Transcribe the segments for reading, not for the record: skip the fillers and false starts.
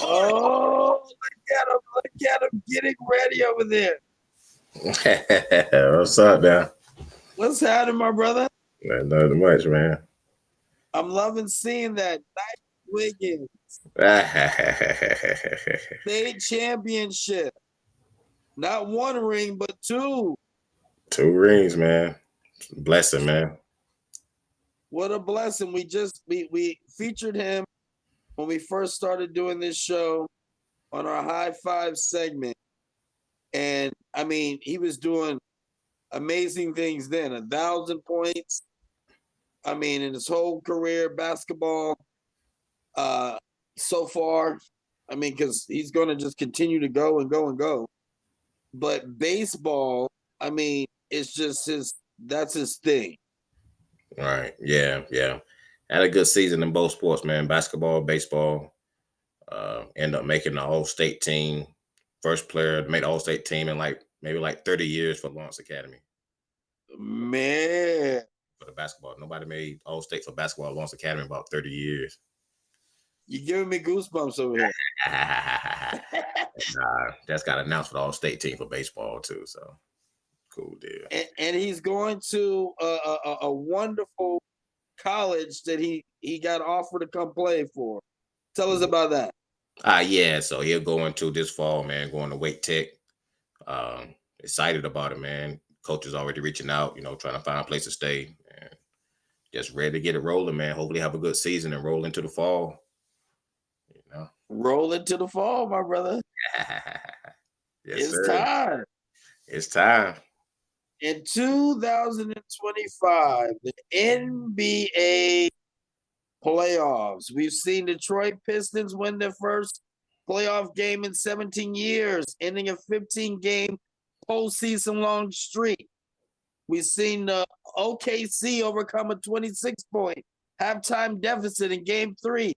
Oh, look at him getting ready over there. What's up, now? What's happening, my brother? Nothing much, man. I'm loving seeing that. Nice Wiggins, state championship. Not one ring, but two. Two rings, man. Blessing, man. What a blessing. We featured him when we first started doing this show on our high five segment. And I mean, he was doing amazing things then. 1,000 points. I mean, in his whole career, basketball, uh, so far. I mean, because he's going to just continue to go and go and go. But baseball, I mean, it's just that's his thing. Right. Yeah, yeah. Had a good season in both sports, man. Basketball, baseball. End up making the all-state team. First player to make the all-state team in maybe 30 years for Lawrence Academy. Man, For the basketball. Nobody made all-state for basketball at Lawrence Academy in about 30 years. you're giving me goosebumps over here. That's got announced for the all-state team for baseball too. So cool deal. And he's going to a wonderful college that he got offered to come play for. Tell us about that. Yeah. So he'll go into this fall, man. Going to Wake Tech. Excited about it, man. Coach is already reaching out, trying to find a place to stay, and just ready to get it rolling, man. Hopefully, have a good season and roll into the fall. You know. Roll into the fall, my brother. Yes, It's sir. time. It's time. In 2025, the NBA playoffs. We've seen Detroit Pistons win their first playoff game in 17 years, ending a 15-game postseason long streak. We've seen the OKC overcome a 26-point halftime deficit in game 3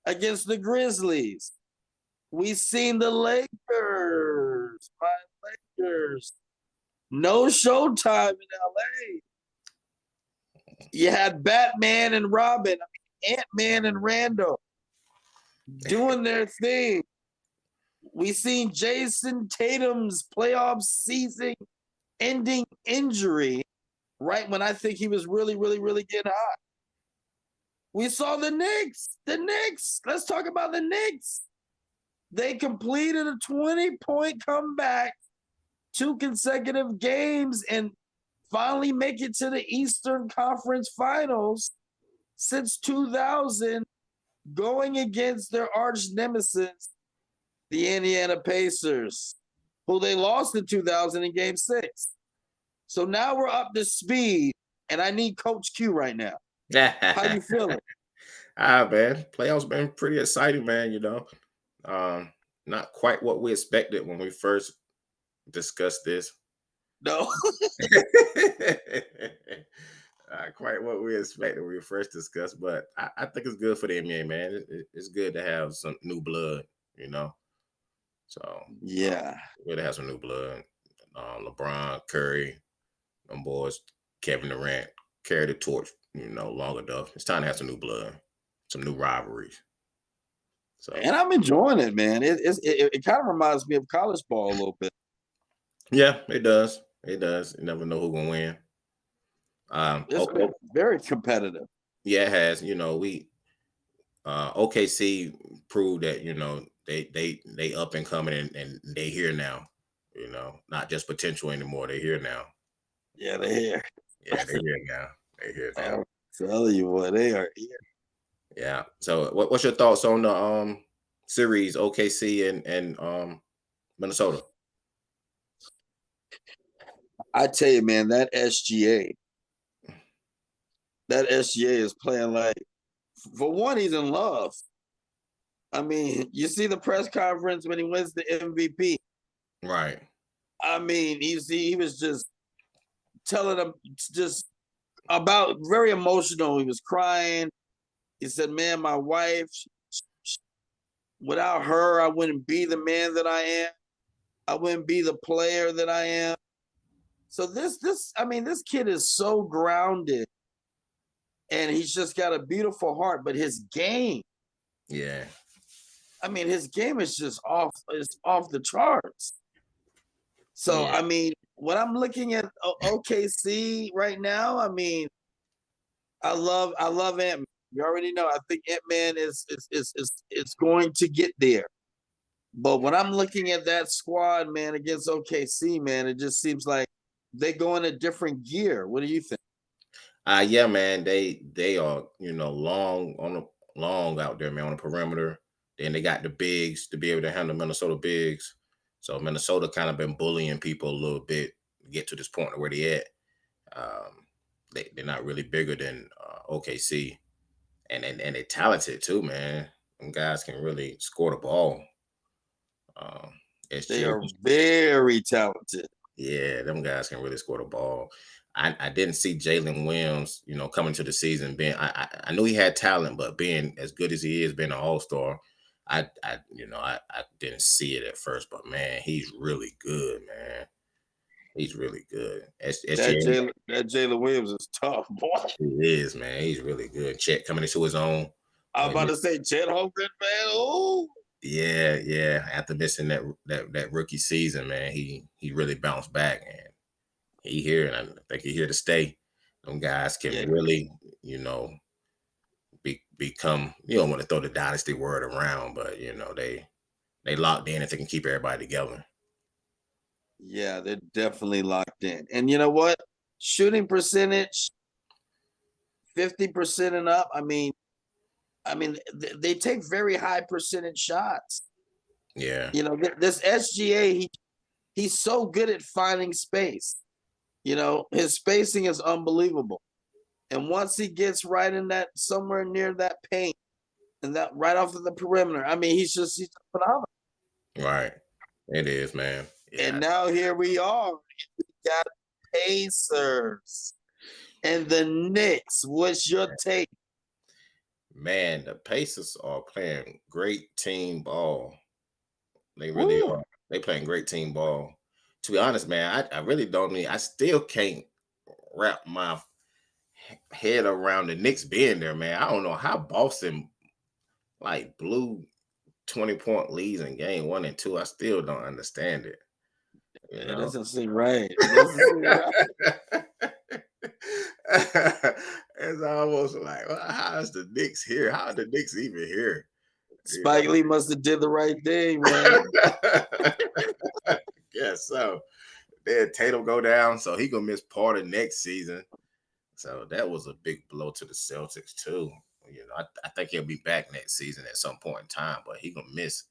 against the Grizzlies. We've seen the Lakers, my Lakers, no showtime in LA. You had Batman and Robin, Ant-Man and Randall doing their thing. We seen Jason Tatum's playoff season ending injury right when I think he was really, really, really getting hot. We saw the Knicks. The Knicks. Let's talk about the Knicks. They completed a 20-point comeback, 2 consecutive games, and finally make it to the Eastern Conference Finals since 2000, going against their arch nemesis, the Indiana Pacers, who they lost in 2000 in Game 6. So now we're up to speed, and I need Coach Q right now. How you feeling? Man, playoffs been pretty exciting, man. Not quite what we expected when we first discussed this. No. Not quite what we expected when we first discussed, but I think it's good for the NBA, man. It's good to have some new blood, you know. So Yeah. good to have some new blood. LeBron, Curry, them boys, Kevin Durant carry the torch, long enough. It's time to have some new blood, some new rivalries. So And I'm enjoying it, man. It kind of reminds me of college ball a little bit. yeah, it does. It does. You never know who's gonna win. It's been very competitive. Yeah, it has. We OKC proved that they up and coming, and they here now. Not just potential anymore. They're here now. Yeah, they're here. Yeah, they're here now. They're here now. I'm telling you what, they are here. Yeah. So, what's your thoughts on the series OKC and Minnesota? I tell you, man, that SGA is playing like, for one, he's in love. I mean, you see the press conference when he wins the MVP. Right. I mean, he was just telling them just about, very emotional. He was crying. He said, man, my wife, without her, I wouldn't be the man that I am. I wouldn't be the player that I am. So this kid is so grounded, and he's just got a beautiful heart, but his game. Yeah. I mean, his game is just off the charts. So, Yeah. I mean, when I'm looking at OKC right now, I mean, I love Ant-Man. You already know. I think Ant-Man is going to get there. But when I'm looking at that squad, man, against OKC, man, it just seems like they go in a different gear. What do you think? Yeah, man, they are, long out there, man, on the perimeter. Then they got the bigs to be able to handle Minnesota bigs. So Minnesota kind of been bullying people a little bit to get to this point where they at. Um, they're not really bigger than OKC, and they're talented too, man. Them guys can really score the ball. Um, They SGA, are very talented. yeah, them guys can really score the ball. I didn't see Jalen Williams, coming to the season. I knew he had talent, but being as good as he is, being an All Star, I didn't see it at first. But man, he's really good, man. He's really good. SGA, That Jalen Williams is tough, boy. he is, man. He's really good. Chet coming into his own. I'm about to say Chet Holmgren, man. Oh, Yeah, yeah. After missing that rookie season, man, he really bounced back, and he here, and I think he here to stay. Them guys yeah, can really, become. You don't want to throw the dynasty word around, but they locked in if they can keep everybody together. yeah, they're definitely locked in. And you know what? Shooting percentage, 50% and up. They take very high percentage shots. Yeah, This SGA, he's so good at finding space. His spacing is unbelievable. And once he gets right in that somewhere near that paint and that right off of the perimeter, I mean, he's phenomenal. right. It is, man. Yeah, And now here we are. We got Pacers and the Knicks. What's your take? man. The Pacers are playing great team ball. They really Woo. are. They playing great team ball. To be honest, man, I really don't need. I still can't wrap my head around the Knicks being there, man. I don't know how Boston like blew 20-point leads in game 1 and 2. I still don't understand it. You It know. doesn't seem right. It doesn't seem right. It's almost like, well, how is the Knicks here? How are the Knicks even here? You Spike Lee must have did the right thing, man. know. Guess so. Then Tatum go down, so he gonna miss part of next season. So that was a big blow to the Celtics too. I think he'll be back next season at some point in time, but he gonna miss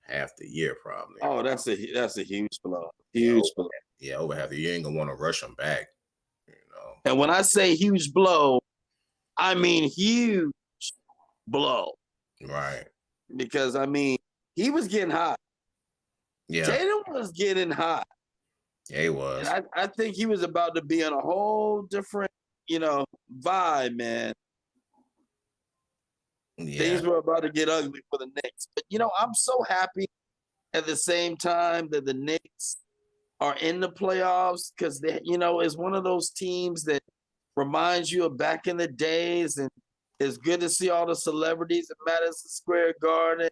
half the year probably. Oh, that's a huge blow. Yeah, Huge blow. yeah, over half the year. You ain't gonna want to rush him back. And when I say huge blow, I mean huge blow. Right? Because he was getting hot. Yeah, Tatum was getting hot. yeah, he was. And I think he was about to be on a whole different, vibe, man. Yeah, Things were about to get ugly for the Knicks. But I'm so happy at the same time that the Knicks are in the playoffs because it's one of those teams that reminds you of back in the days, and it's good to see all the celebrities at Madison Square Garden.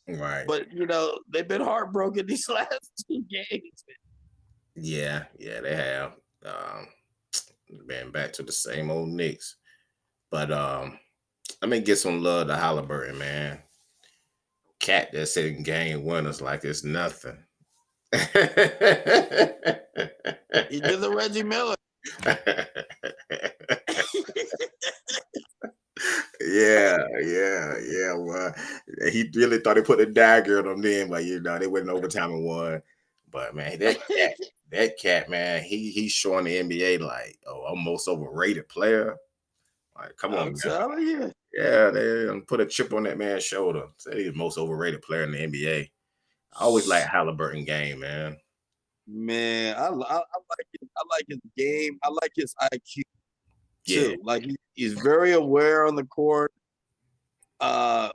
right. But they've been heartbroken these last 2 games. Yeah, yeah, they have. Been back to the same old Knicks. But let me get some love to Halliburton, man. Cat that's hitting game winners like it's nothing. He did the Reggie Miller. Yeah, yeah, yeah. Well, he really thought he put a dagger on them then, but they went in overtime and won. But man, that cat, man, he's showing the NBA like a most overrated player. Like, come on, I'm man. telling you. Yeah, they put a chip on that man's shoulder. Say he's the most overrated player in the NBA. I always like Halliburton game, man. Man, I like it. I like his game. I like his IQ Yeah, too. Like he's very aware on the court. And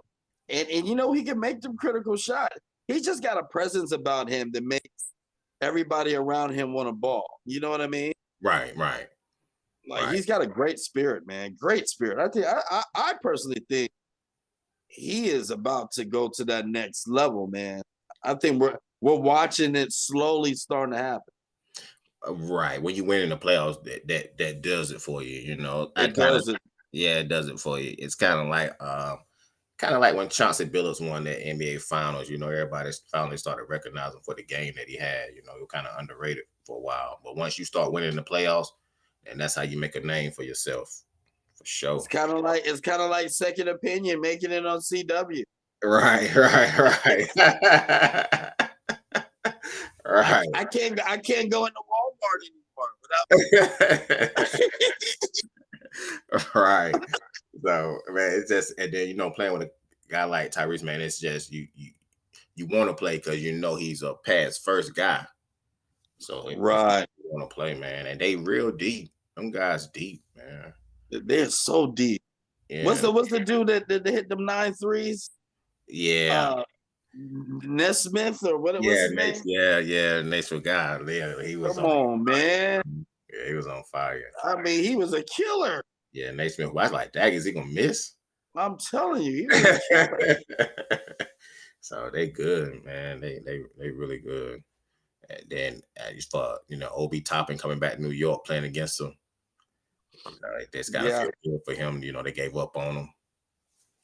he can make them critical shots. He's just got a presence about him that makes everybody around him want to ball. You know what I mean? right. Like he's got a great spirit, man. Great spirit. I personally think he is about to go to that next level, man. I think we're watching it slowly starting to happen. Right. When you win in the playoffs, that does it for you. You know, I It kind of does it. yeah, it does it for you. It's kind of like when Chauncey Billups won that NBA Finals. You know, everybody finally started recognizing for the game that he had. You know, he was kind of underrated for a while, but once you start winning the playoffs, and that's how you make a name for yourself, for sure. It's kind of like Second Opinion making it on CW. Right, right, right, right. I can't go into Walmart anymore without. Right. So man, it's just and then playing with a guy like Tyrese, man, it's just you want to play because you know he's a pass first guy. So Right. you want to play, man, and they real deep. Them guys deep, man. They're so deep. Yeah, What's the dude that hit them 9 threes? yeah, Uh Nesmith or what's yeah, his Nate, name? yeah, Nate's guy. Yeah, he was Come on. on, man. Yeah, he was on fire. I mean, he was a killer. Yeah, Nate Smith. I was like, dang, is he gonna miss? I'm telling you, he was a killer. So they good, man. They really good. And then just for Obi Toppin coming back to New York playing against them, it's gotta Yeah. feel good for him. They gave up on him.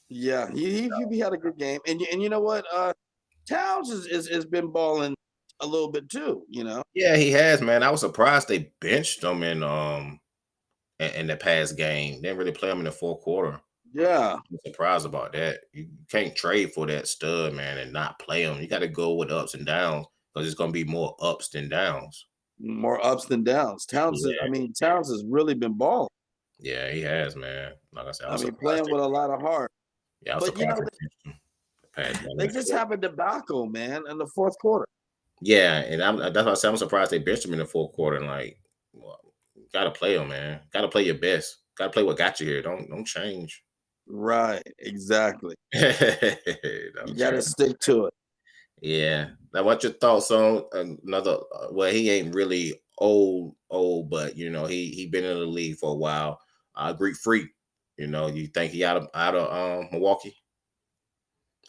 Yeah. He had a good game. And you know what? Towns has been balling a little bit too, you know. Yeah, he has, man. I was surprised they benched him in the past game. They didn't really play him in the fourth quarter. Yeah. I'm surprised about that. You can't trade for that stud, man, and not play him. You got to go with ups and downs because it's gonna be more ups than downs. More ups than downs. Yeah, Towns has really been balling. yeah, he has, man. Like I said, I I was mean, surprised. playing with a lot of heart. Yeah, I was But you surprised know, they benched him the past game in they the just fourth. have a debacle, man, in the fourth quarter. Yeah, and that's why I said I'm surprised they benched him in the fourth quarter. And like, well, gotta play him, man. Gotta play your best. Gotta play what got you here. Don't change. Right. Exactly. You Don't got to change. stick to it. Yeah. Now, what's your thoughts on another? Well, he ain't really old, but he been in the league for a while. Greek Freak. You think he out of Milwaukee?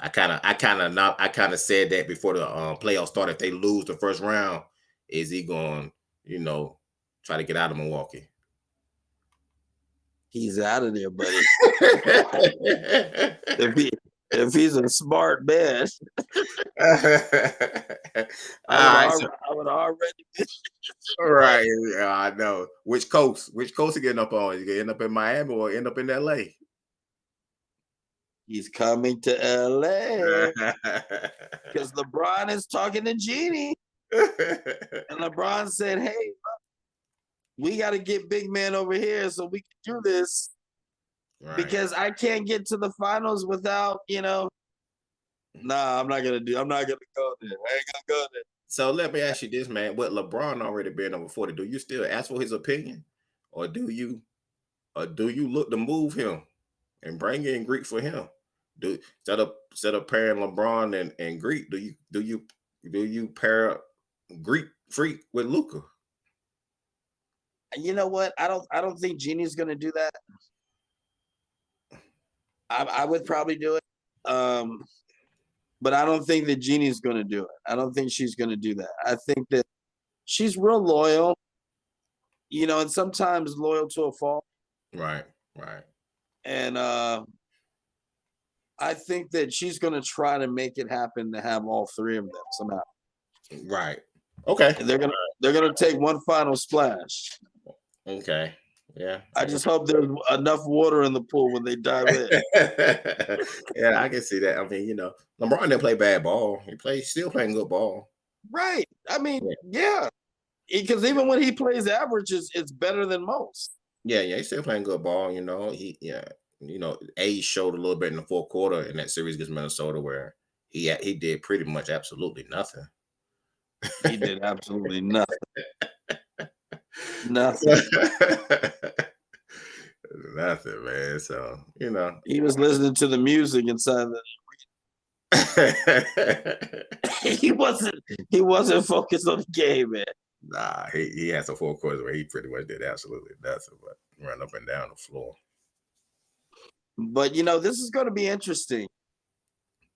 I kind of said that before the playoffs started. If they lose the first round, is he going? You know, try to get out of Milwaukee? He's out of there, buddy. if he if he's a smart man, All right. So, I would already be all right. Yeah, I know. Which coast? Which coast you getting up on? You gonna end up in Miami or end up in LA? he's coming to LA because LeBron is talking to Genie. And LeBron said, "Hey, we got to get big man over here so we can do this Right. because I can't get to the finals without, Nah, I'm not gonna go there. I ain't gonna go there." So let me ask you this, man. What LeBron already been on before, do you still ask for his opinion, or do you look to move him and bring in Greek for him? Do instead of pairing LeBron and Greek, do you pair Greek Freak with Luca? You know what? I don't think Genie's gonna do that. I would probably do it. But I don't think that Genie's gonna do it. I don't think she's gonna do that. I think that she's real loyal, and sometimes loyal to a fault. Right, right, And I think that she's gonna try to make it happen to have all three of them somehow. right. Okay, And they're gonna take one final splash. okay, yeah. I just hope there's enough water in the pool when they dive in. Yeah, I can see that. I mean, LeBron didn't play bad ball. Still playing good ball. Right. I mean, Yeah, yeah. Because even when he plays averages, it's better than most. yeah, he's still playing good ball. Age showed a little bit in the fourth quarter in that series against Minnesota where he did pretty much absolutely nothing. He did absolutely nothing. Nothing. Nothing, man. So He was listening to the music inside the he wasn't focused on the game, man. nah, he had some four quarters where he pretty much did absolutely nothing but run up and down the floor. But this is gonna be interesting.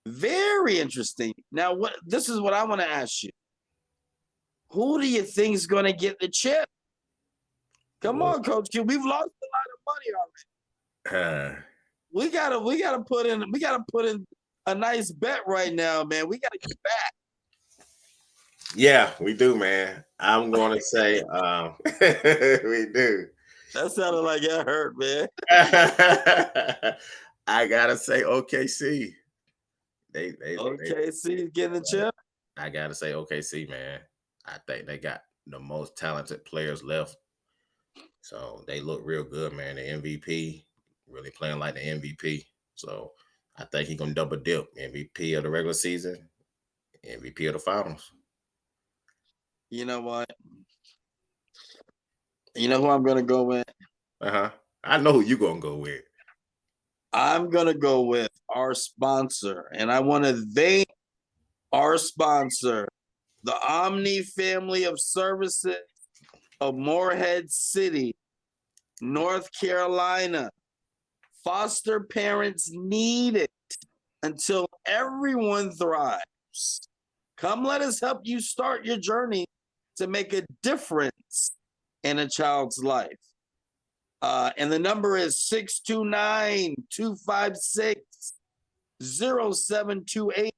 Very interesting. Now, this is what I want to ask you. Who do you think is going to get the chip? Come on, Coach Q. We've lost a lot of money already. We gotta put in a nice bet right now, man. We gotta get back. Yeah, we do, man. I'm gonna say we do. That sounded like it hurt, man. I gotta say OKC. OKC getting the chip. I gotta say OKC, man. I think they got the most talented players left. So they look real good, man. The MVP, really playing like the MVP. So I think he's gonna double dip. MVP of the regular season, MVP of the finals. You know what? You know who I'm gonna go with? I know who you're gonna go with. I'm gonna go with our sponsor, and I want to thank our sponsor, the Omni Family of Services of Morehead City, North Carolina. Foster parents need it until everyone thrives. Come, let us help you start your journey to make a difference in a child's life. And the number is 629-256-0728.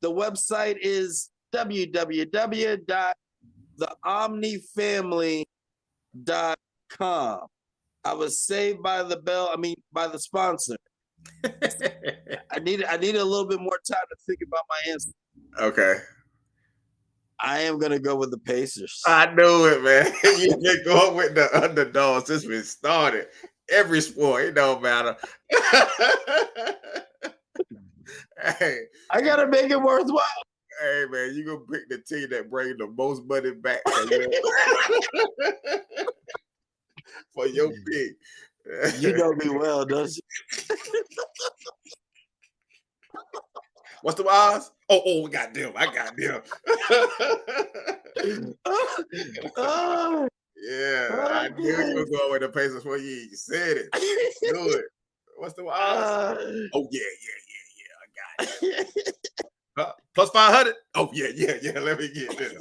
The website is www.theomnifamily.com. I was saved by by the sponsor. I need a little bit more time to think about my answer. Okay. I am gonna go with the Pacers. I knew it, man. You been going with the underdogs since we started. Every sport, it don't matter. Hey, I gotta make it worthwhile. Hey, man, you gonna pick the team that brings the most money back for your pick. You know me well, don't you? What's the odds? Oh, we got them. I got them. Yeah, I knew you were going with the Pacers before you said it. Do it. What's the odds? Oh, yeah. I got it. Plus 500. Oh, yeah. Let me get this.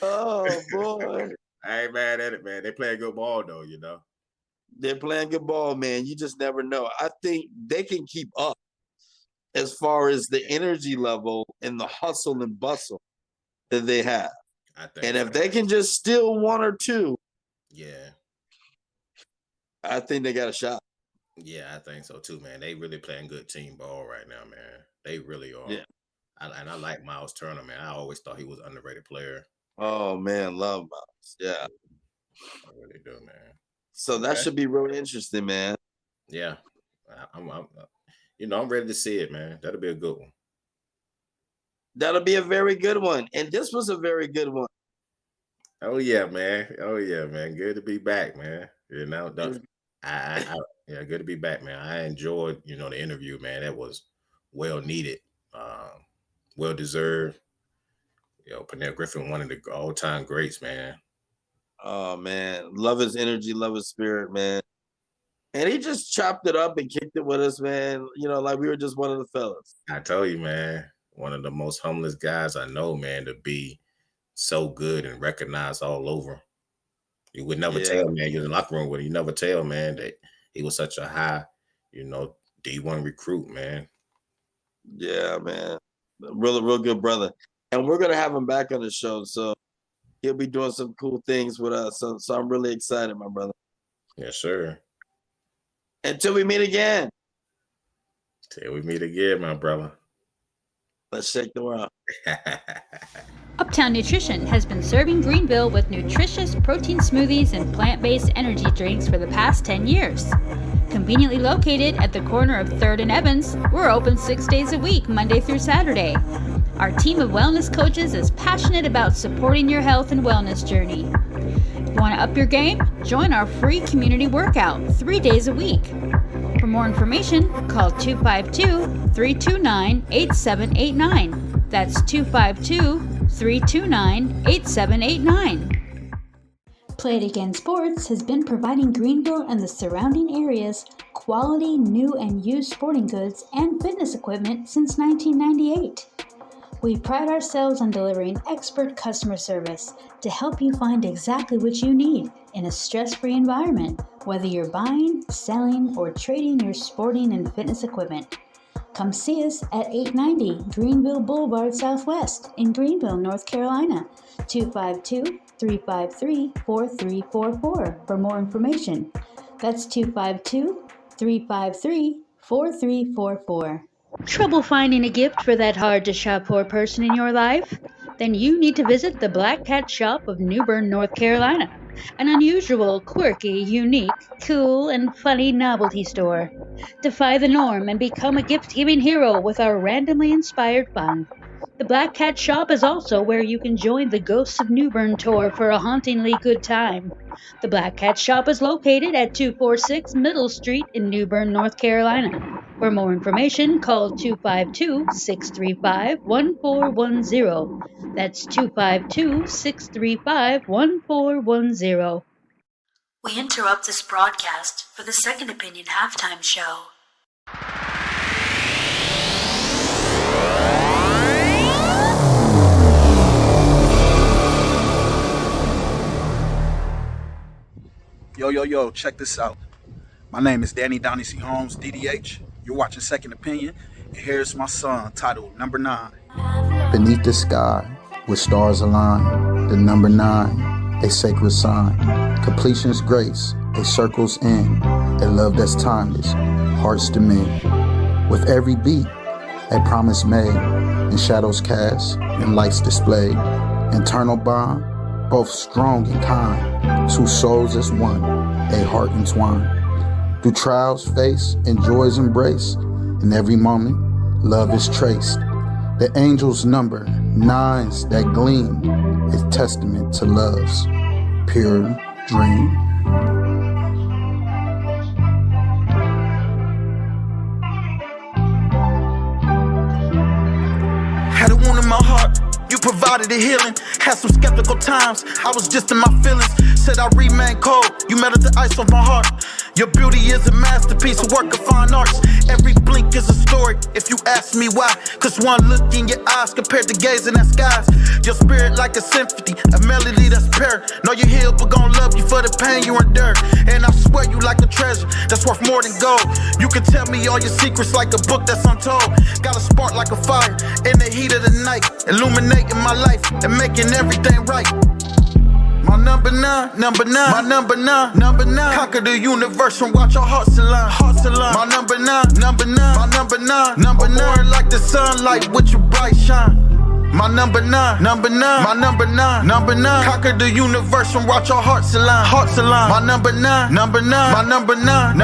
Oh, boy. I ain't mad at it, man. They play good ball, though, you know. They're playing good ball, man. You just never know. I think they can keep up as far as the energy level and the hustle and bustle that they have. And if they can just steal one or two, yeah, I think they got a shot. Yeah, I think so too, man. They really playing good team ball right now, man. They really are. Yeah. And I like Miles Turner, man. I always thought he was an underrated player. Oh, man, love Miles. Yeah. I really do, man. So that should be really interesting, man. Yeah. I'm ready to see it, man. That'll be a good one. That'll be a very good one. And this was a very good one. Oh, yeah, man. Good to be back, man. You know, good to be back, man. I enjoyed, the interview, man. That was well needed, well deserved. Pernell Griffin, one of the all-time greats, man. Oh, man. Love his energy, love his spirit, man. And he just chopped it up and kicked it with us, man. Like we were just one of the fellas. I told you, man. One of the most humblest guys I know, man, to be so good and recognized all over. You would never tell, man. You're in the locker room with him. You never tell, man, that he was such a high, D1 recruit, man. Yeah, man. Real good brother. And we're going to have him back on the show. So he'll be doing some cool things with us. So I'm really excited, my brother. Yes, sir. Until we meet again. Till we meet again, my brother. Let's shake the world. Uptown Nutrition has been serving Greenville with nutritious protein smoothies and plant-based energy drinks for the past 10 years. Conveniently located at the corner of 3rd and Evans, we're open 6 days a week, Monday through Saturday. Our team of wellness coaches is passionate about supporting your health and wellness journey. If you want to up your game? Join our free community workout 3 days a week. For more information, call 252-329-8789. That's 252-329-8789. Play It Again Sports has been providing Greenville and the surrounding areas quality new and used sporting goods and fitness equipment since 1998. We pride ourselves on delivering expert customer service to help you find exactly what you need in a stress-free environment, whether you're buying, selling, or trading your sporting and fitness equipment. Come see us at 890 Greenville Boulevard Southwest in Greenville, North Carolina, 252-353-4344 for more information. That's 252-353-4344. Trouble finding a gift for that hard-to-shop-for person in your life? Then you need to visit the Black Cat Shop of New Bern, North Carolina, an unusual, quirky, unique, cool, and funny novelty store. Defy the norm and become a gift-giving hero with our randomly inspired fun. The Black Cat Shop is also where you can join the Ghosts of New Bern tour for a hauntingly good time. The Black Cat Shop is located at 246 Middle Street in New Bern, North Carolina. For more information, call 252-635-1410. That's 252-635-1410. We interrupt this broadcast for the Second Opinion halftime show. Yo, check this out. My name is Danny Donnie C. Holmes, DDH. You're watching Second Opinion, and here's my song titled Number 9. Beneath the sky, with stars align, the number 9, a sacred sign. Completion's grace, a circle's end, a love that's timeless, hearts to mend. With every beat, a promise made, and shadows cast, and lights displayed. Internal bond, both strong and kind, two souls as one, a heart entwined. Through trials face and joys embrace, in every moment, love is traced. The angel's number, 9s that gleam, is testament to love's pure dream. Had a wound in my heart, you provided a healing. Had some skeptical times, I was just in my feelings. Said I remain cold, you melted the ice off my heart. Your beauty is a masterpiece, a work of fine arts. Every blink is a story, if you ask me why. Cause one look in your eyes compared to gazing at skies. Your spirit like a symphony, a melody that's pure. Know you healed, but gon' love you for the pain you endured. And I swear you like a treasure, that's worth more than gold. You can tell me all your secrets like a book that's untold. Got a spark like a fire, in the heat of the night, illuminating my life and making everything right. My number 9, my number 9, conquer the universe and watch our hearts align, My number 9, my number 9, more like the sunlight with your bright shine. My number 9, my number 9, conquer the universe and watch our hearts align, My number 9, my number 9,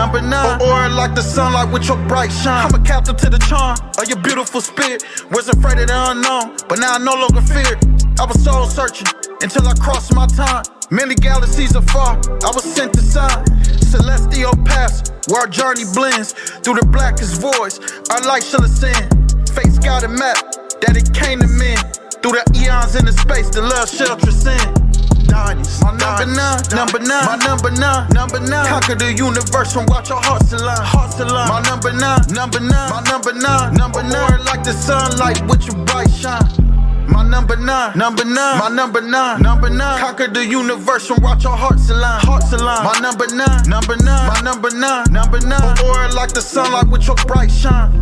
or like the sunlight with your bright shine. I'm a captive to the charm of your beautiful spirit. Was afraid of the unknown, but now I no longer fear. I was soul searching until I crossed my time. Many galaxies afar, I was sent to sign. Celestial paths, where our journey blends. Through the blackest voids, our light shall ascend. Fate's got a map, that it came to men. Through the eons in the space, the love shall transcend. Diamonds, my number 9, my number 9, conquer the universe and watch our hearts align, My number 9, my number 9, more like the sunlight with your bright shine. My number 9, my number 9, conquer the universe and watch our hearts align, My number 9, my number 9, or like the sunlight with your bright shine.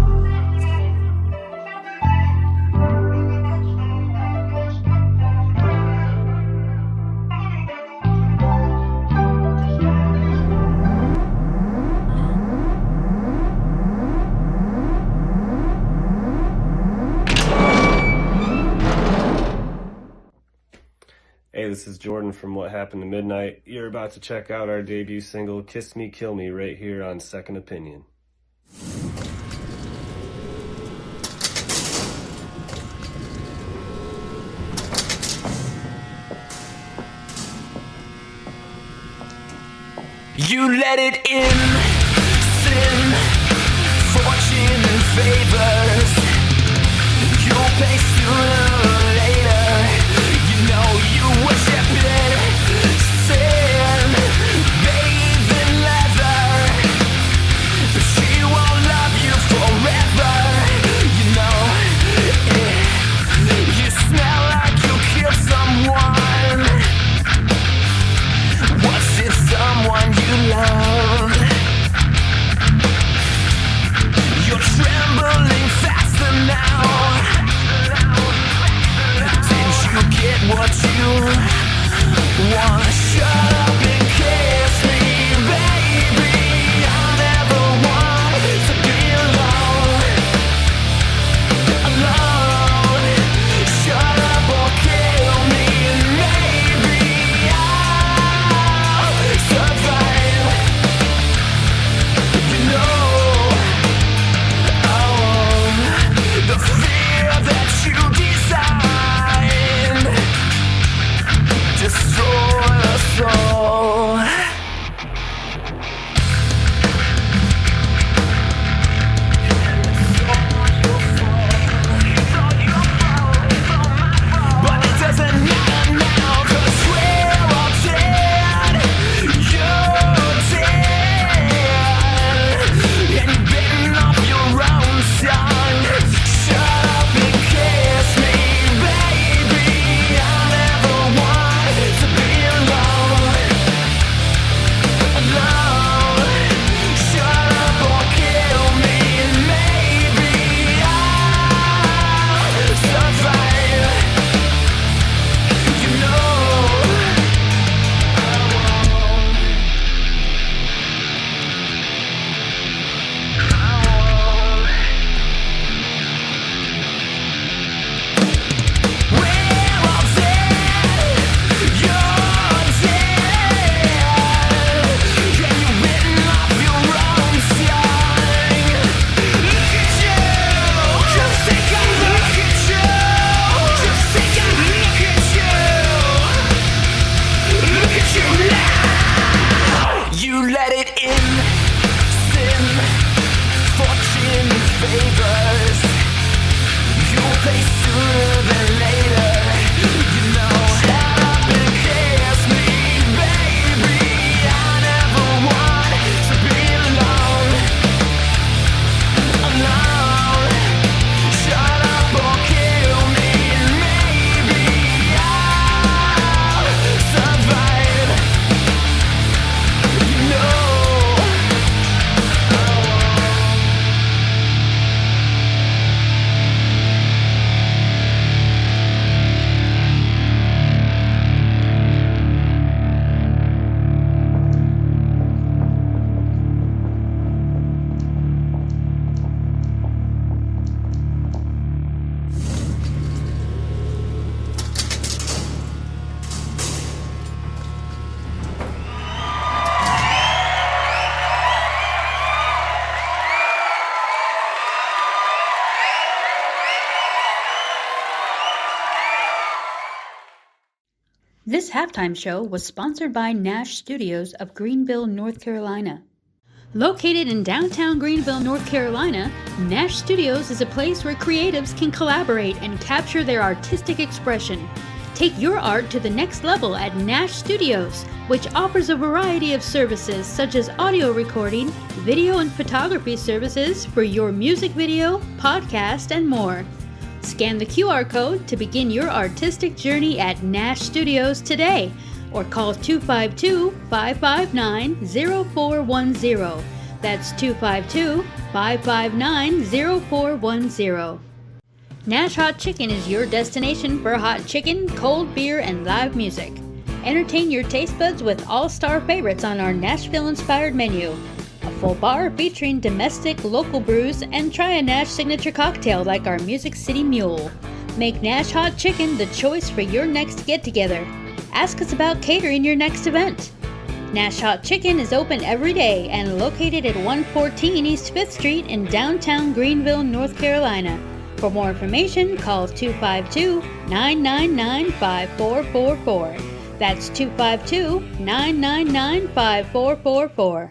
Hey, this is Jordan from What Happened to Midnight. You're about to check out our debut single, Kiss Me, Kill Me, right here on Second Opinion. You let it in, sin, fortune and favors. You'll pay sooner or later. You know you worship it, sin. alone. Shut up or kill me, and maybe I'll survive. You know, the fear that you design destroy us all. But it doesn't matter now, 'cause we're all dead. You're dead, and you've bitten off your own tongue. Shut up and kiss me, baby. I never want to be alone. Shut up or kill me, and maybe I'll survive. You know we're all dead. You're dead, and you've bitten off your own tongue. Look at you, just take a look at you. Just take a look at you. Look at you now. You let it in, sin, fortune, favors. You'll pay sooner than later. You know, shut up and kiss me, baby. I never want to be alone. Shut up or kill me, and maybe I'll survive. You know. This halftime show was sponsored by Nash Studios of Greenville, North Carolina. Located in downtown Greenville, North Carolina, Nash Studios is a place where creatives can collaborate and capture their artistic expression. Take your art to the next level at Nash Studios, which offers a variety of services such as audio recording, video and photography services for your music video, podcast, and more. Scan the QR code to begin your artistic journey at Nash Studios today, or call 252-559-0410. That's 252-559-0410. Nash Hot Chicken is your destination for hot chicken, cold beer, and live music. Entertain your taste buds with all-star favorites on our Nashville-inspired menu. A full bar featuring domestic, local brews, and try a Nash signature cocktail like our Music City Mule. Make Nash Hot Chicken the choice for your next get-together. Ask us about catering your next event. Nash Hot Chicken is open every day and located at 114 East 5th Street in downtown Greenville, North Carolina. For more information, call 252-999-5444. That's 252-999-5444.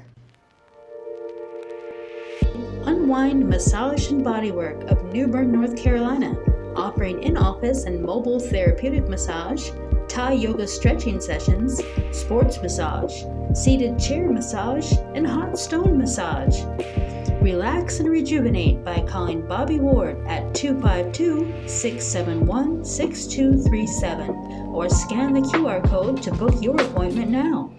Unwind Massage and Bodywork of New Bern, North Carolina, offering in-office and mobile therapeutic massage, Thai yoga stretching sessions, sports massage, seated chair massage, and hot stone massage. Relax and rejuvenate by calling Bobby Ward at 252-671-6237 or scan the QR code to book your appointment now.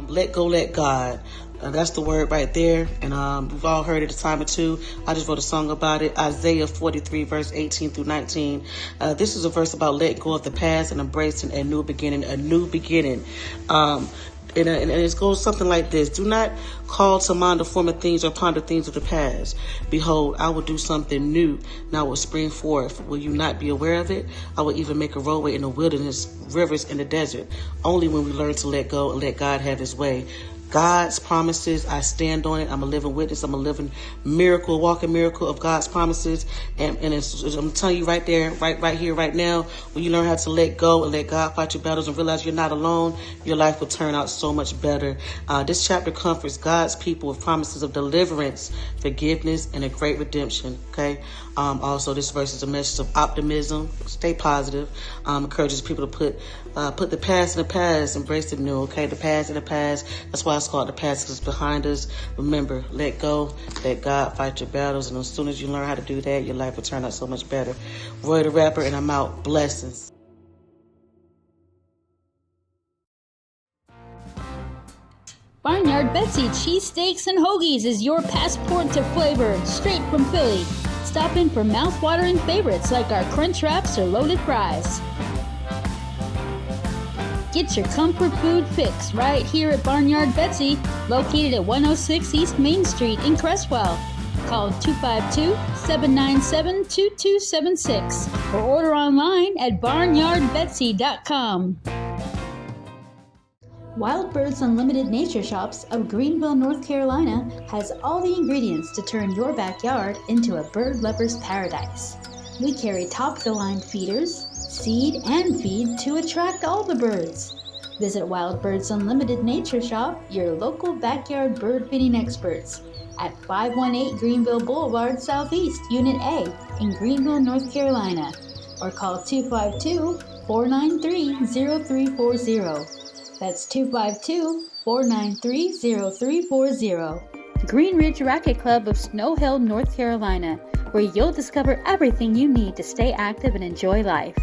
Let go, let God. That's the word right there. And we've all heard it a time or two. I just wrote a song about it. Isaiah 43, verse 18 through 19. This is a verse about letting go of the past and embracing a new beginning, a new beginning. And it goes something like this. Do not call to mind the former things or ponder things of the past. Behold, I will do something new. Now it will spring forth. Will you not be aware of it? I will even make a roadway in the wilderness, rivers in the desert. Only when we learn to let go and let God have his way. God's promises, I stand on it. I'm a living witness. I'm a living miracle, walking miracle of God's promises. And I'm telling you right there, right here, right now, when you learn how to let go and let God fight your battles and realize you're not alone, your life will turn out so much better. This chapter comforts God's people with promises of deliverance, forgiveness, and a great redemption. Okay. Also, this verse is a message of optimism. Stay positive. Encourages people to put the past in the past, embrace the new. Okay, the past in the past. That's why it's called the past, because it's behind us. Remember, let go, let God fight your battles, and as soon as you learn how to do that, your life will turn out so much better. Roy the Rapper, and I'm out. Blessings. Barnyard Betsy Cheesesteaks and Hoagies is your passport to flavor, straight from Philly. Stop in for mouth-watering favorites like our Crunch Wraps or loaded fries. Get your comfort food fix right here at Barnyard Betsy, located at 106 East Main Street in Crestwell. Call 252-797-2276 or order online at barnyardbetsy.com. Wild Birds Unlimited Nature Shops of Greenville, North Carolina has all the ingredients to turn your backyard into a bird lover's paradise. We carry top-of-the-line feeders, seed, and feed to attract all the birds. Visit Wild Birds Unlimited Nature Shop, your local backyard bird feeding experts, at 518 Greenville Boulevard Southeast, Unit A in Greenville, North Carolina, or call 252-493-0340. That's 252-493-0340. Green Ridge Racket Club of Snow Hill, North Carolina, where you'll discover everything you need to stay active and enjoy life.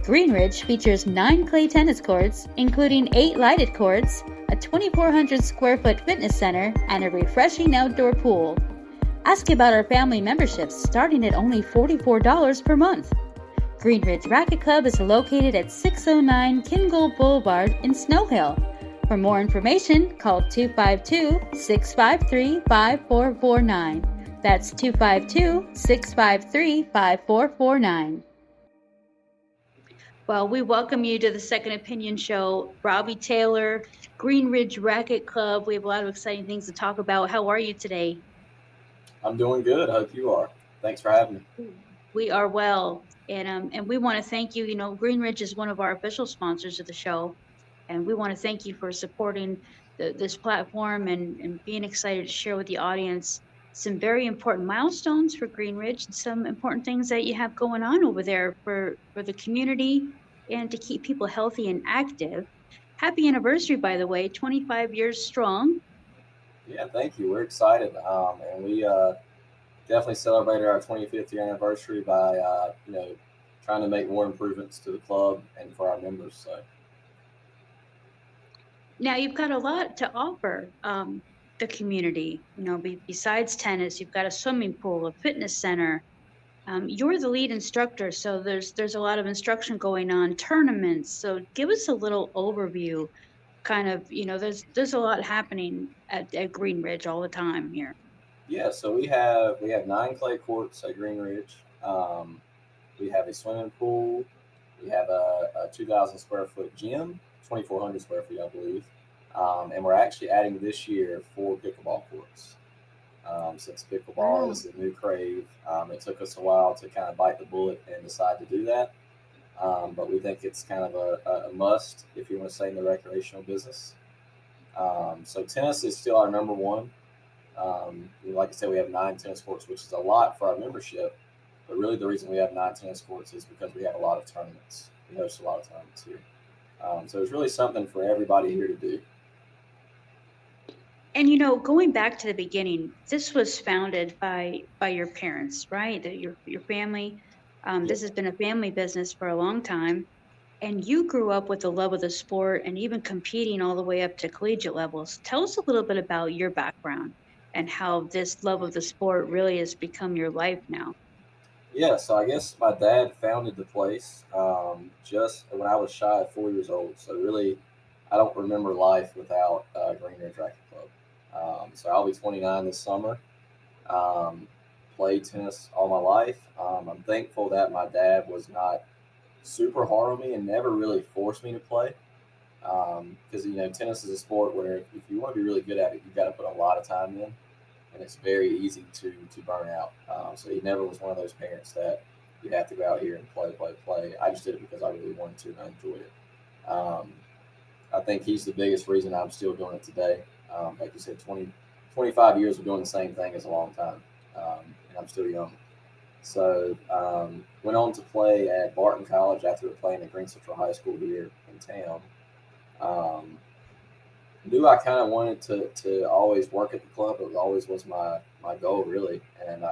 Green Ridge features 9 clay tennis courts, including 8 lighted courts, a 2,400 square foot fitness center, and a refreshing outdoor pool. Ask about our family memberships starting at only $44 per month. Green Ridge Racket Club is located at 609 Kingold Boulevard in Snow Hill. For more information, call 252-653-5449. That's 252-653-5449. Well, we welcome you to the Second Opinion Show. Robbie Taylor, Green Ridge Racket Club. We have a lot of exciting things to talk about. How are you today? I'm doing good. I hope you are. Thanks for having me. We are well. And we want to thank you. You know, Green Ridge is one of our official sponsors of the show. And we want to thank you for supporting this platform and being excited to share with the audience some very important milestones for Green Ridge and some important things that you have going on over there for the community and to keep people healthy and active. Happy anniversary, by the way, 25 years strong. Yeah, thank you. We're excited. And we definitely celebrated our 25th year anniversary by, trying to make more improvements to the club and for our members. So. Now you've got a lot to offer the community. You know, besides tennis, you've got a swimming pool, a fitness center. You're the lead instructor, so there's a lot of instruction going on, tournaments. So give us a little overview. Kind of, you know, there's a lot happening at Green Ridge all the time here. Yeah, so we have 9 clay courts at Green Ridge. We have a swimming pool. We have a 2,000 square foot gym, 2,400 square feet, I believe. And we're actually adding this year 4 pickleball courts. Since pickleball is the new crave, it took us a while to kind of bite the bullet and decide to do that. But we think it's kind of a must if you want to stay in the recreational business. So tennis is still our number one. Like I said, we have 9 tennis courts, which is a lot for our membership. But really the reason we have 9 tennis courts is because we have a lot of tournaments. We host a lot of tournaments here. So it's really something for everybody here to do. And, you know, going back to the beginning, this was founded by your parents, right? Your family. This has been a family business for a long time. And you grew up with the love of the sport and even competing all the way up to collegiate levels. Tell us a little bit about your background and how this love of the sport really has become your life now. Yeah, so I guess my dad founded the place just when I was shy of 4 years old. So really, I don't remember life without Green Ridge Racquet Club. So I'll be 29 this summer. Um, Played tennis all my life. I'm thankful that my dad was not super hard on me and never really forced me to play. Because tennis is a sport where if you want to be really good at it, you've got to put a lot of time in, and it's very easy to burn out. So he never was one of those parents that you have to go out here and play, play, play. I just did it because I really wanted to and I enjoyed it. I think he's the biggest reason I'm still doing it today. Like you said, 25 years of doing the same thing is a long time, and I'm still young. So went on to play at Barton College after playing at Green Central High School here in town. Knew I kind of wanted to always work at the club. It always was my goal, really. And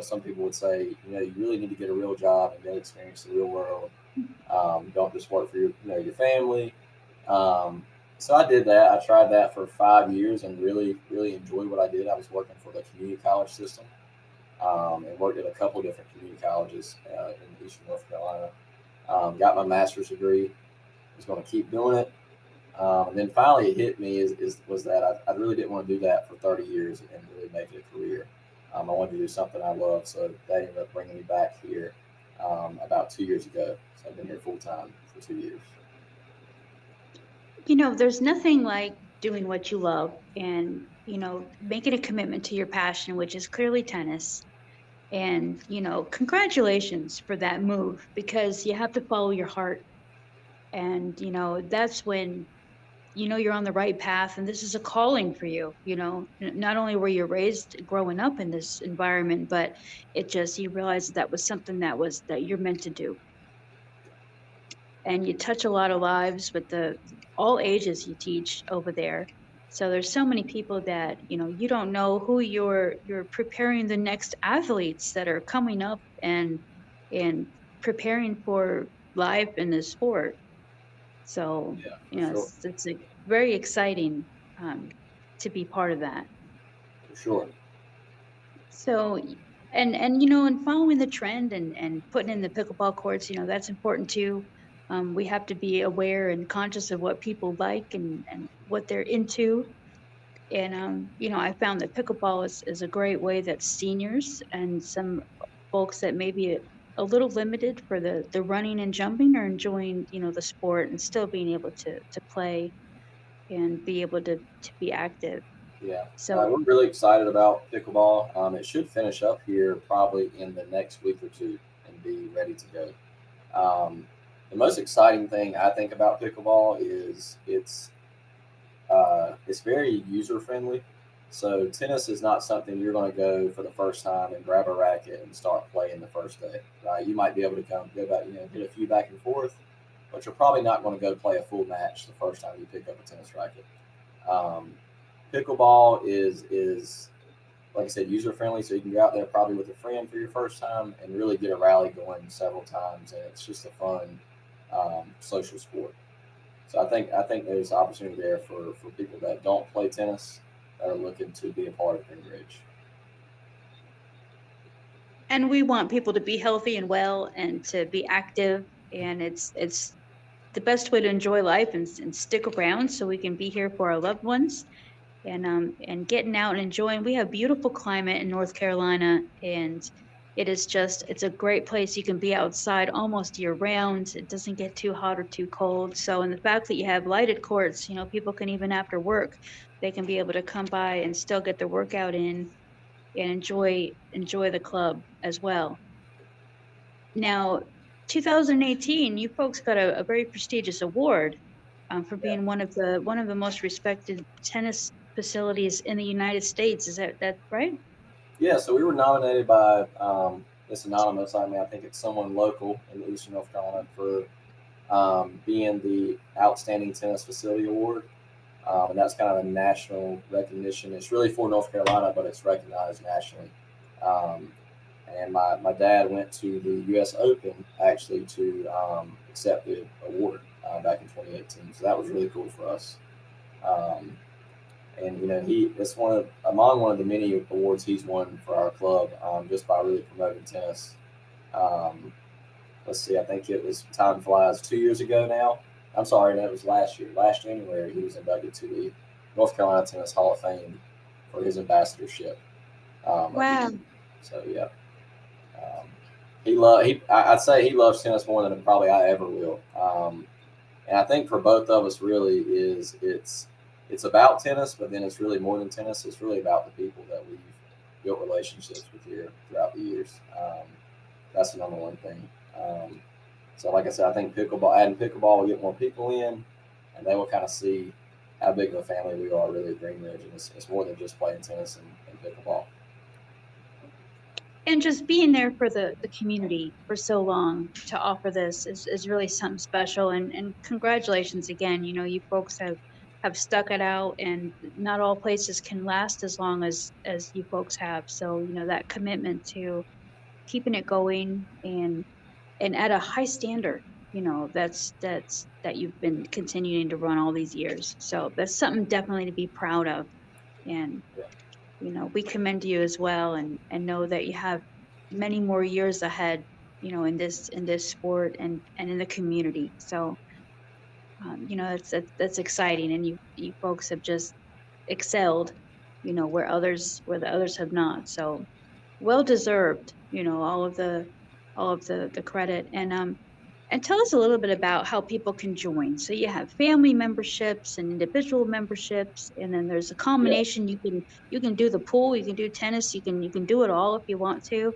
some people would say, you really need to get a real job and get experience the real world. Don't just work for your family. So I did that. I tried that for 5 years and really, really enjoyed what I did. I was working for the community college system and worked at a couple of different community colleges in Eastern North Carolina. Got my master's degree. Was going to keep doing it. And then finally it hit me was that I really didn't want to do that for 30 years and really make it a career. I wanted to do something I love. So that ended up bringing me back here about 2 years ago. So I've been here full time for 2 years. There's nothing like doing what you love and, making a commitment to your passion, which is clearly tennis. And, congratulations for that move because you have to follow your heart. And, that's when you're on the right path and this is a calling for you. Not only were you raised growing up in this environment, but you realize that was something that you're meant to do. And you touch a lot of lives with all ages you teach over there. So there's so many people that you don't know who you're preparing the next athletes that are coming up and preparing for life in the sport. So Yeah, for sure. it's very exciting to be part of that. For sure. So and and following the trend and putting in the pickleball courts, that's important too. We have to be aware and conscious of what people like and what they're into. And I found that pickleball is a great way that seniors and some folks that may be a little limited for the running and jumping are enjoying, the sport and still being able to play and be able to be active. Yeah, So we're really excited about pickleball. It should finish up here probably in the next week or two and be ready to go. The most exciting thing I think about pickleball is it's very user friendly. So tennis is not something you're going to go for the first time and grab a racket and start playing the first day, right? You might be able to go back, hit a few back and forth, but you're probably not going to go play a full match the first time you pick up a tennis racket. Pickleball is like I said, user friendly, so you can go out there probably with a friend for your first time and really get a rally going several times, and it's just a fun social sport. So I think there's opportunity there for people that don't play tennis that are looking to be a part of Green Ridge. and we want people to be healthy and well and to be active, and it's the best way to enjoy life and stick around so we can be here for our loved ones and getting out and enjoying. We have beautiful climate in North Carolina, and it's a great place. You can be outside almost year round. It doesn't get too hot or too cold. So, and the fact that you have lighted courts, people can even after work, they can be able to come by and still get their workout in and enjoy the club as well. Now, 2018, you folks got a very prestigious award for Yeah. being one of the most respected tennis facilities in the United States. Is that right? Yeah, so we were nominated by this anonymous. I mean, I think it's someone local in Eastern North Carolina for being the Outstanding Tennis Facility Award. And that's kind of a national recognition. It's really for North Carolina, but it's recognized nationally. And my dad went to the U.S. Open actually to accept the award back in 2018. So that was really cool for us. And it's among one of the many awards he's won for our club, just by really promoting tennis. Let's see, I think it was, time flies, 2 years ago now. I'm sorry, that was last year. Last January, he was inducted to the North Carolina Tennis Hall of Fame for his ambassadorship. Wow. So yeah, I'd say he loves tennis more than probably I ever will. And I think for both of us, really, it's about tennis, but then it's really more than tennis. It's really about the people that we've built relationships with here throughout the years. That's the number one thing. So like I said, I think adding pickleball will get more people in, and they will kind of see how big of a family we are really at Green Ridge. And it's more than just playing tennis and pickleball. And just being there for the community for so long to offer this is really something special. And congratulations again. You folks have stuck it out, and not all places can last as long as you folks have. So, that commitment to keeping it going and at a high standard, that you've been continuing to run all these years. So that's something definitely to be proud of. And we commend you as well, and know that you have many more years ahead, in this sport and in the community. So, that's exciting, and you folks have just excelled, where the others have not. So, well deserved, all of the credit. And tell us a little bit about how people can join. So you have family memberships and individual memberships, and then there's a combination. You can do the pool, you can do tennis, you can do it all if you want to.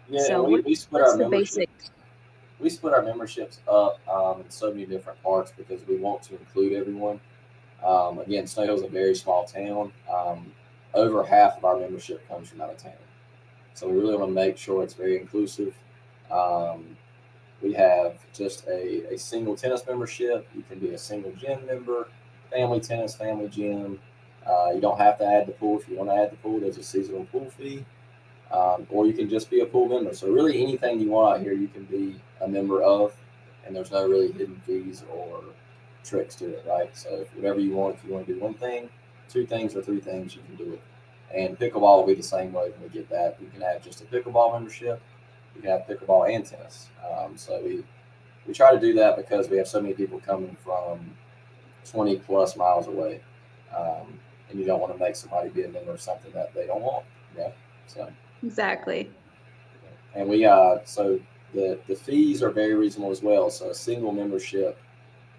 Yeah, So and we split what's our the memberships. basic? We split our memberships up in so many different parts because we want to include everyone. Again, Snow Hill's a very small town. Over half of our membership comes from out of town, so we really want to make sure it's very inclusive. We have just a single tennis membership. You can be a single gym member, family tennis, family gym. You don't have to add the pool. If you want to add the pool, there's a seasonal pool fee. Or you can just be a pool member. So really anything you want out here, you can be a member of, and there's no really hidden fees or tricks to it, right? So whatever you want, if you want to do one thing, two things, or three things, you can do it. And pickleball will be the same way when we get that. You can have just a pickleball membership. You can have pickleball and tennis. So we try to do that because we have so many people coming from 20 plus miles away. And you don't want to make somebody be a member of something that they don't want, right? So Exactly. and we so the fees are very reasonable as well. So a single membership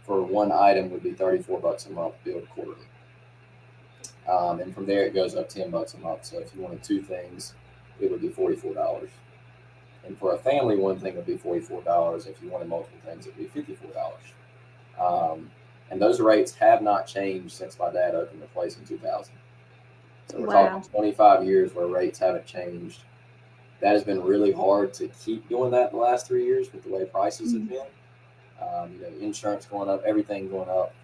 for one item would be $34 a month, billed quarterly. And from there it goes up $10 a month. So if you wanted two things, it would be $44. And for a family, one thing would be $44. If you wanted multiple things, it would be $54. And those rates have not changed since my dad opened the place in 2000. So we're talking 25 years where rates haven't changed. That has been really hard to keep doing that the last 3 years with the way prices have been. Insurance going up, everything going up.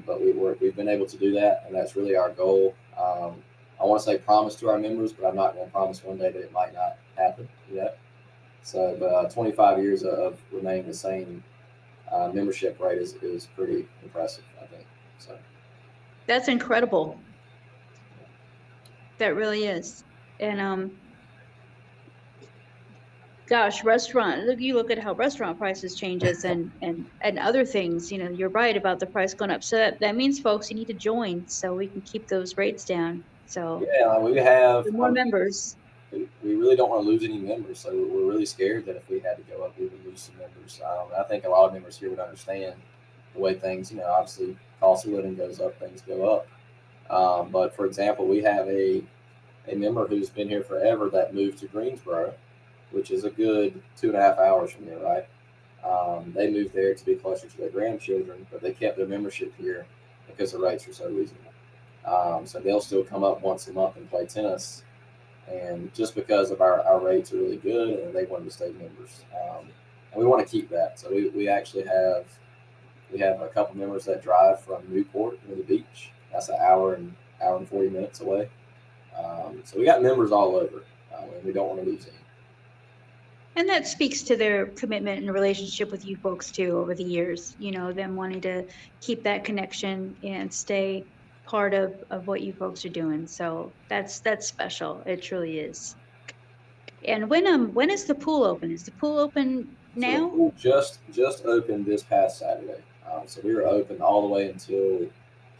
But we've been able to do that, and that's really our goal. I want to say promise to our members, but I'm not going to promise one day that it might not happen yet. So, but 25 years of remaining the same membership rate is pretty impressive, I think. So That's incredible. That really is. And gosh, you look at how restaurant prices changes and other things, you're right about the price going up. So that means, folks, you need to join so we can keep those rates down. So yeah, we have more members. We really don't want to lose any members, so we're really scared that if we had to go up, we would lose some members. I think a lot of members here would understand the way things, obviously cost of living goes up, things go up. But for example, we have a member who's been here forever that moved to Greensboro, which is a good 2.5 hours from here, right? They moved there to be closer to their grandchildren, but they kept their membership here because the rates were so reasonable. So they'll still come up once a month and play tennis. And just because of our rates are really good, and they wanted to stay members, and we want to keep that. So we actually have a couple members that drive from Newport to the beach. That's an hour and 40 minutes away. So we got members all over, and we don't want to lose any. And that speaks to their commitment and relationship with you folks too over the years, you know, them wanting to keep that connection and stay part of what you folks are doing. So that's special. It truly is. And when is the pool open? Is the pool open So the now? pool just opened this past Saturday. So we were open all the way until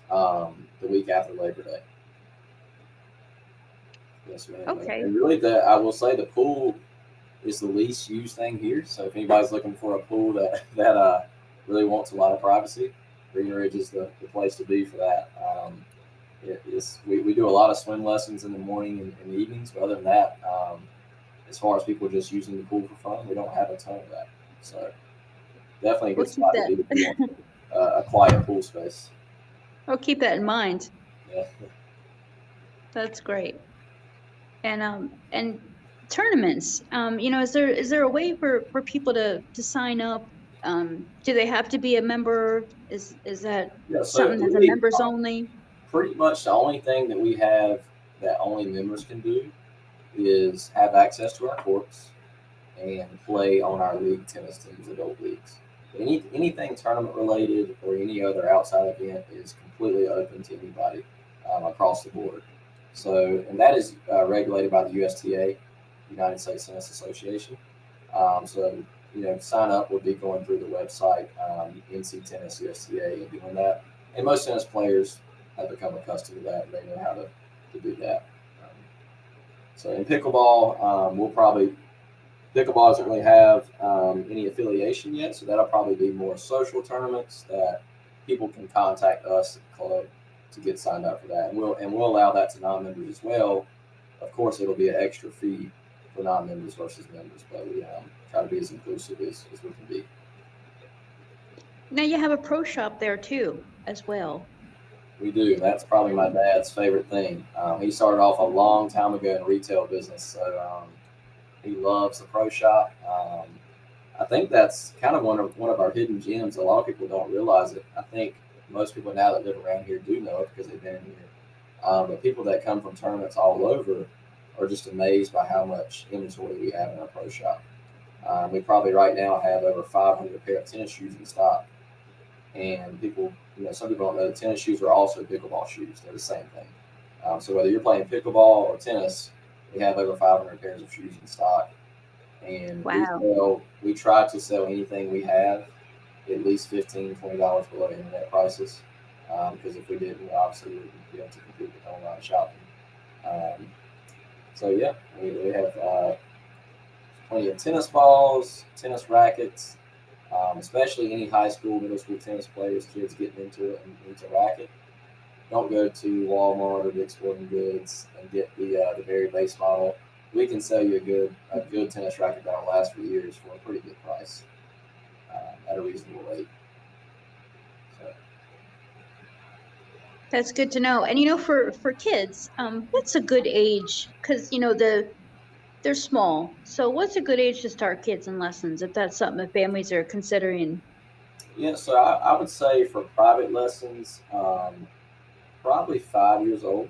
the week after Labor Day. Yes, ma'am. Okay. And really, I will say the pool is the least used thing here. So if anybody's looking for a pool that really wants a lot of privacy, Green Ridge is the place to be for that. We do a lot of swim lessons in the morning and the evenings, but other than that, as far as people just using the pool for fun, we don't have a ton of that. So definitely a good spot to be if you want a quiet pool space. I'll keep that in mind. Yeah. That's great. And tournaments, you know, is there a way for people to sign up? Do they have to be a member? Is that So something that's a really, members only? pretty much the only thing that we have that only members can do is have access to our courts and play on our league tennis teams, adult leagues. Anything tournament related or any other outside event is completely open to anybody across the board. So, and that is regulated by the USTA, United States Tennis Association. So, you know, sign up would be going through the website, NC Tennis USTA, and doing that. And most tennis players have become accustomed to that. They know how to do that. So in pickleball, pickleball doesn't really have any affiliation yet, so that'll probably be more social tournaments that people can contact us at the club to get signed up for that. And we'll allow that to non-members as well. Of course, it'll be an extra fee for non-members versus members, but we try to be as inclusive as we can be. Now you have a pro shop there too, as well. We do. That's probably my dad's favorite thing. He started off a long time ago in retail business, so he loves the pro shop. I think that's kind of one of our hidden gems. A lot of people don't realize it. I think most people now that live around here do know it because they've been here. But people that come from tournaments all over are just amazed by how much inventory we have in our pro shop. We probably right now have over 500 pair of tennis shoes in stock. And people, you know, some people don't know that tennis shoes are also pickleball shoes. They're the same thing. So whether you're playing pickleball or tennis, we have over 500 pairs of shoes in stock. And wow. we try to sell anything we have at least $15, $20 below internet prices. Because if we didn't, we obviously wouldn't be able to compete with online shopping. So yeah, we have plenty of tennis balls, tennis rackets, especially any high school, middle school tennis players, kids getting into it and into racket. Don't go to Walmart or Dick's Sporting Goods and get the very base model. We can sell you a good tennis racket that'll last for years for a pretty good price at a reasonable rate. So. That's good to know. And you know, for kids, what's a good age? Because you know they're small. So what's a good age to start kids in lessons if that's something that families are considering? Yeah, so I would say for private lessons, probably 5 years old.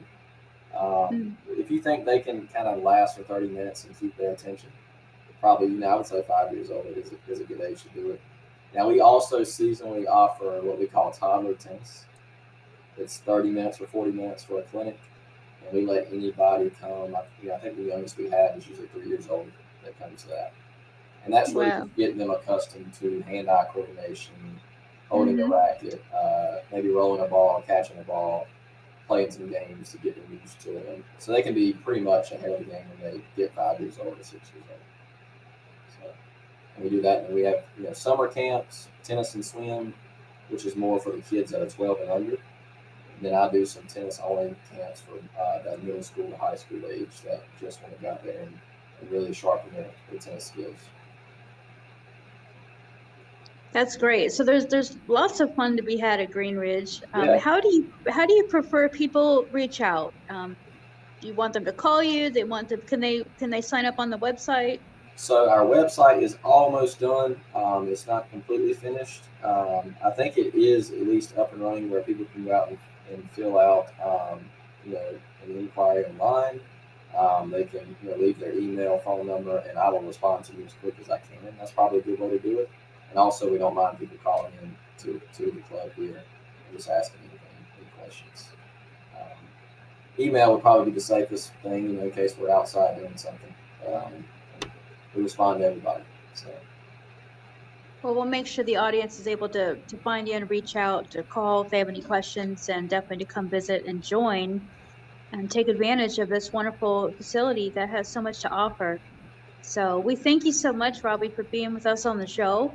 If you think they can kind of last for 30 minutes and keep their attention, probably, you know, I would say 5 years old is a good age to do it. Now, we also seasonally offer what we call toddler tennis. It's 30 minutes or 40 minutes for a clinic, and we let anybody come. I think the youngest we have is usually 3 years old that comes to that. And that's really just getting them accustomed to hand-eye coordination, holding a racket, maybe rolling a ball, catching a ball, playing some games to get them used to it. So they can be pretty much ahead of the game when they get 5 years old or 6 years old. So, and we do that, and we have summer camps, tennis and swim, which is more for the kids that are 12 and under. And then I do some tennis-only camps for that middle school to high school age that just want to get out there and really sharpen their tennis skills. That's great. So there's lots of fun to be had at Green Ridge. Yeah. How do you prefer people reach out? Do you want them to call you? Can they sign up on the website? So our website is almost done. It's not completely finished. I think it is at least up and running where people can go out and fill out an inquiry online. They can leave their email, phone number, and I will respond to you as quick as I can. That's probably a good way to do it. And also, we don't mind people calling in to the club here and just asking any questions. Email would probably be the safest thing, in case we're outside doing something. We respond to everybody. So. Well, we'll make sure the audience is able to find you and reach out, to call if they have any questions, and definitely to come visit and join and take advantage of this wonderful facility that has so much to offer. So we thank you so much, Robbie, for being with us on the show,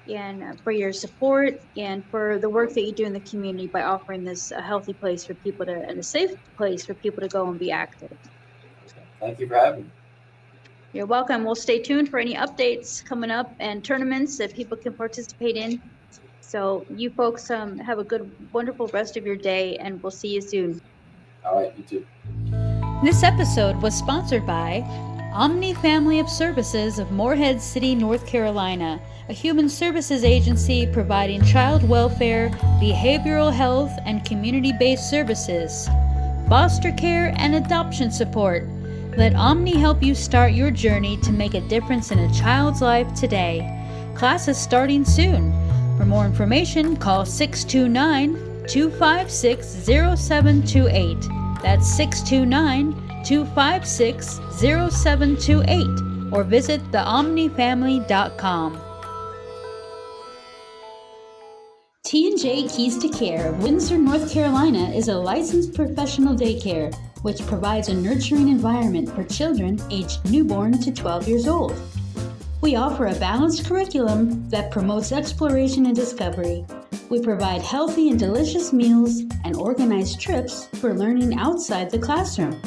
and for your support and for the work that you do in the community by offering this a healthy place for people to, and a safe place for people to go and be active. Thank you for having me. You're welcome. We'll stay tuned for any updates coming up and tournaments that people can participate in. So you folks have a good, wonderful rest of your day, and we'll see you soon. All right, you too. This episode was sponsored by Omni Family of Services of Morehead City, North Carolina, a human services agency providing child welfare, behavioral health, and community-based services, foster care, and adoption support. Let Omni help you start your journey to make a difference in a child's life today. Class is starting soon. For more information, call 629-256-0728. That's 629-256-0728. Or visit theomnifamily.com. T&J Keys to Care of Windsor, North Carolina is a licensed professional daycare which provides a nurturing environment for children aged newborn to 12 years old. We offer a balanced curriculum that promotes exploration and discovery. We provide healthy and delicious meals and organized trips for learning outside the classroom.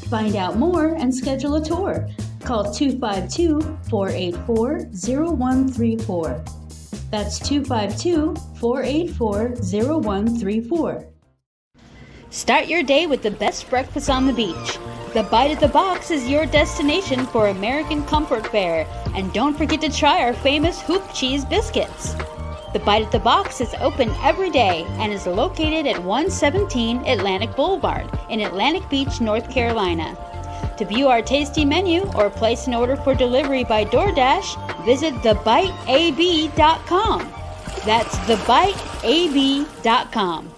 Find out more and schedule a tour. Call 252-484-0134. That's 252-484-0134. Start your day with the best breakfast on the beach. The Bite at the Box is your destination for American comfort fare. And don't forget to try our famous hoop cheese biscuits. The Bite at the Box is open every day and is located at 117 Atlantic Boulevard in Atlantic Beach, North Carolina. To view our tasty menu or place an order for delivery by DoorDash, visit thebiteab.com. That's thebiteab.com.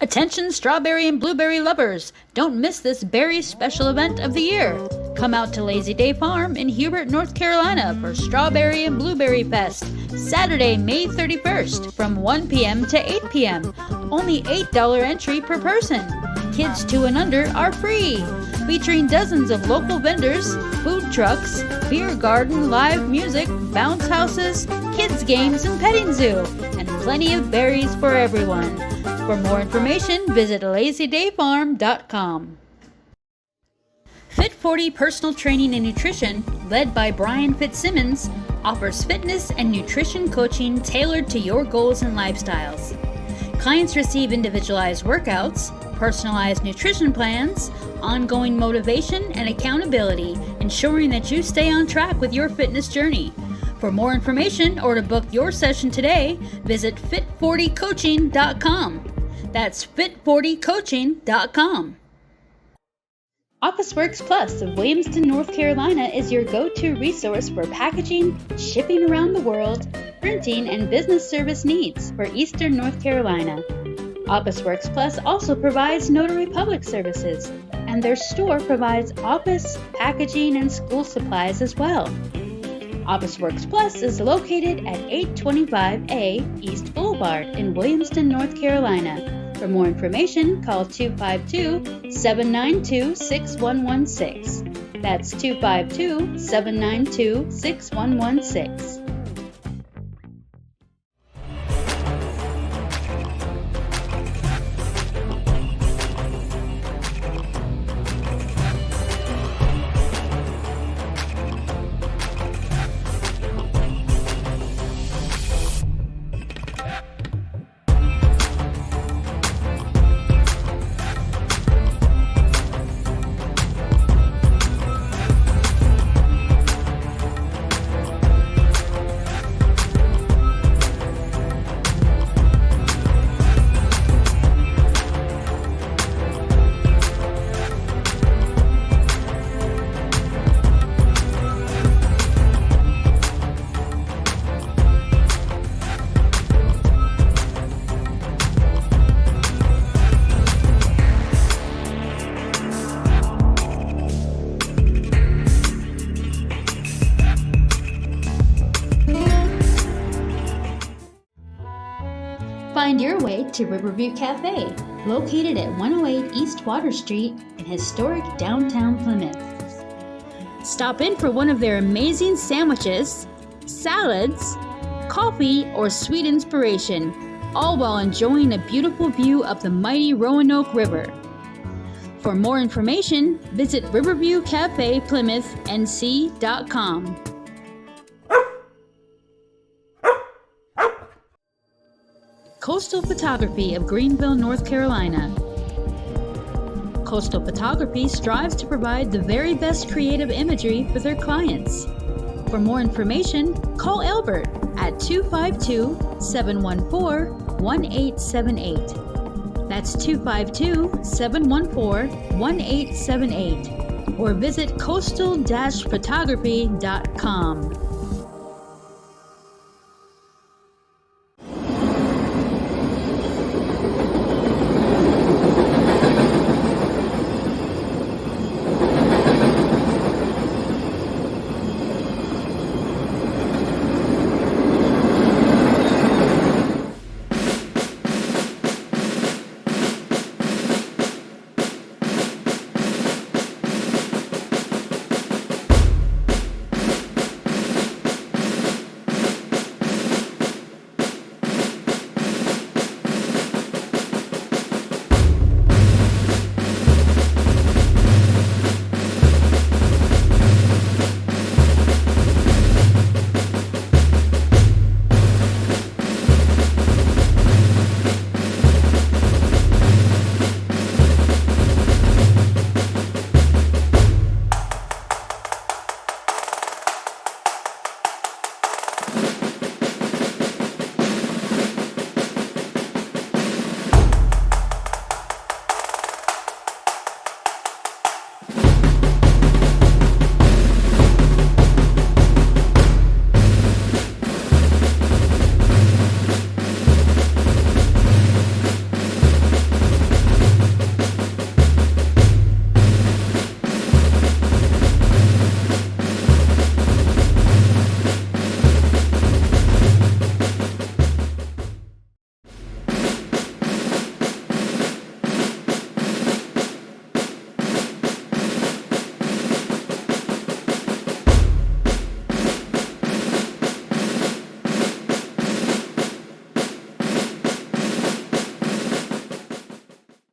Attention strawberry and blueberry lovers! Don't miss this berry special event of the year. Come out to Lazy Day Farm in Hubert, North Carolina for Strawberry and Blueberry Fest, Saturday, May 31st from 1 p.m. to 8 p.m. Only $8 entry per person. Kids 2 and under are free. Featuring dozens of local vendors, food trucks, beer garden, live music, bounce houses, kids games, and petting zoo, and plenty of berries for everyone. For more information, visit lazydayfarm.com. Fit 40 Personal Training and Nutrition, led by Brian Fitzsimmons, offers fitness and nutrition coaching tailored to your goals and lifestyles. Clients receive individualized workouts, personalized nutrition plans, ongoing motivation and accountability, ensuring that you stay on track with your fitness journey. For more information or to book your session today, visit fit40coaching.com. That's fit40coaching.com. OfficeWorks Plus of Williamston, North Carolina is your go-to resource for packaging, shipping around the world, printing, and business service needs for Eastern North Carolina. OfficeWorks Plus also provides notary public services, and their store provides office, packaging, and school supplies as well. OfficeWorks Plus is located at 825A East Boulevard in Williamston, North Carolina. For more information, call 252-792-6116. That's 252-792-6116. to Riverview Cafe, located at 108 East Water Street in historic downtown Plymouth. Stop in for one of their amazing sandwiches, salads, coffee, or sweet inspiration, all while enjoying a beautiful view of the mighty Roanoke River. For more information, visit riverviewcafeplymouth.nc.com. Coastal Photography of Greenville, North Carolina. Coastal Photography strives to provide the very best creative imagery for their clients. For more information, call Albert at 252-714-1878. That's 252-714-1878. Or visit coastal-photography.com.